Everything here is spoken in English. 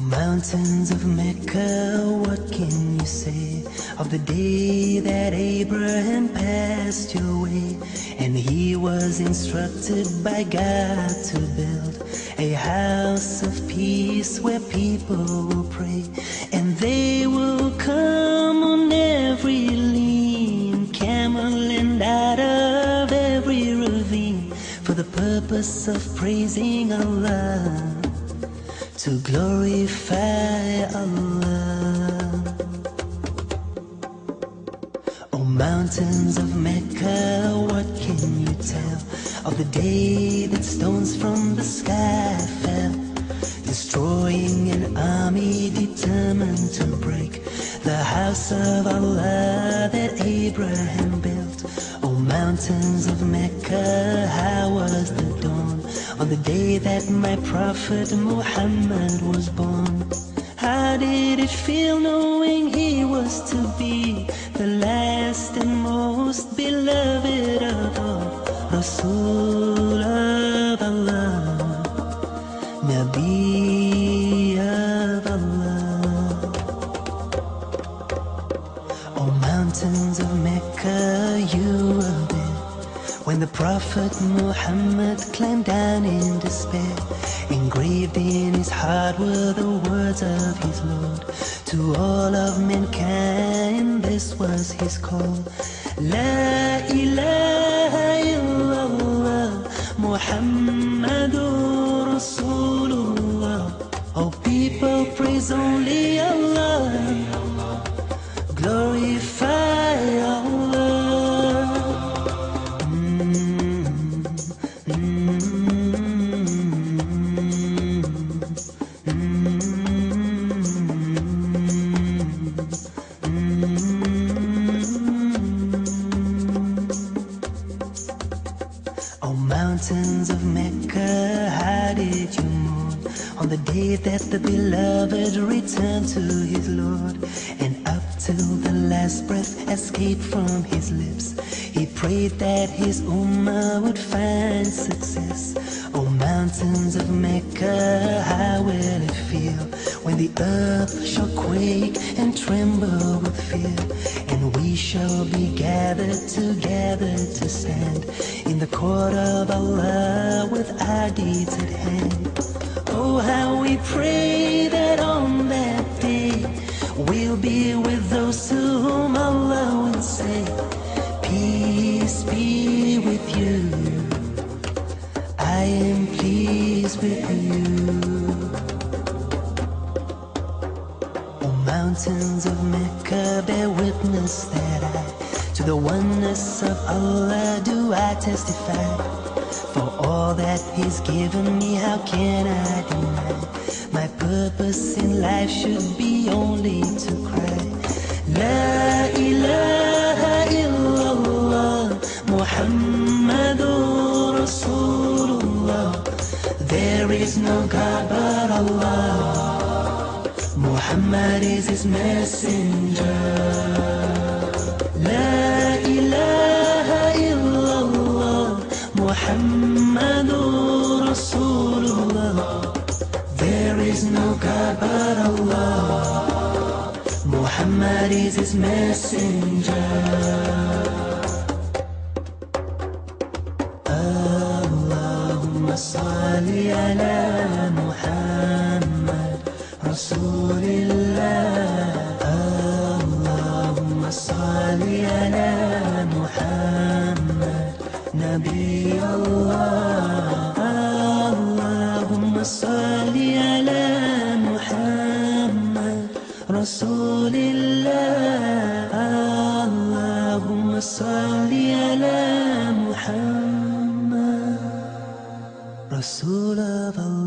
Mountains of Mecca, what can you say of the day that Abraham passed your way? And he was instructed by God to build a house of peace where people will pray, and they will come on every lean camel and out of every ravine for the purpose of praising Allah, to glorify Allah. Oh, mountains of Mecca, what can you tell of the day that stones from the sky fell, destroying an army determined to break the house of Allah that Abraham built? Oh, mountains of Mecca, how was the dawn on the day that my prophet Muhammad was born? How did it feel knowing he was to be the last and most beloved of all, Rasul of Allah, Nabi of Allah? Oh, mountains of Mecca, you were there when the Prophet Muhammad climbed down in despair. Engraved in his heart were the words of his Lord to all of mankind. This was his call: La ilaha illallah, Muhammadur Rasulullah. Oh, people, praise only Allah, glorify Allah. Mountains of Mecca, how did you mourn on the day that the beloved returned to his Lord? And up till the last breath escaped from his lips, he prayed that his ummah would find success. Oh, mountains of Mecca, how will it feel when the earth shall quake and tremble with fear, and we shall be gathered together to stand in the court of Allah with our deeds at hand? Oh, how we pray that on that day we'll be with those to whom Allah will say, peace be with you, I am pleased with you. Oh, mountains of Mecca, bear witness that to the oneness of Allah do I testify. For all that He's given me, how can I deny? My purpose in life should be only to cry, La ilaha illallah, Muhammadur Rasulullah. There is no God but Allah, Muhammad is His messenger. La ilaha illallah, Muhammadur Rasulullah. There is no God but Allah, Muhammad is His messenger. Allahumma salli ala Muhammad Rasulillah. Salli ala Muhammad Nabi Allah. Allahumma salli ala Muhammad Rasulillah. Allahumma salli ala Muhammad Rasul of Allah.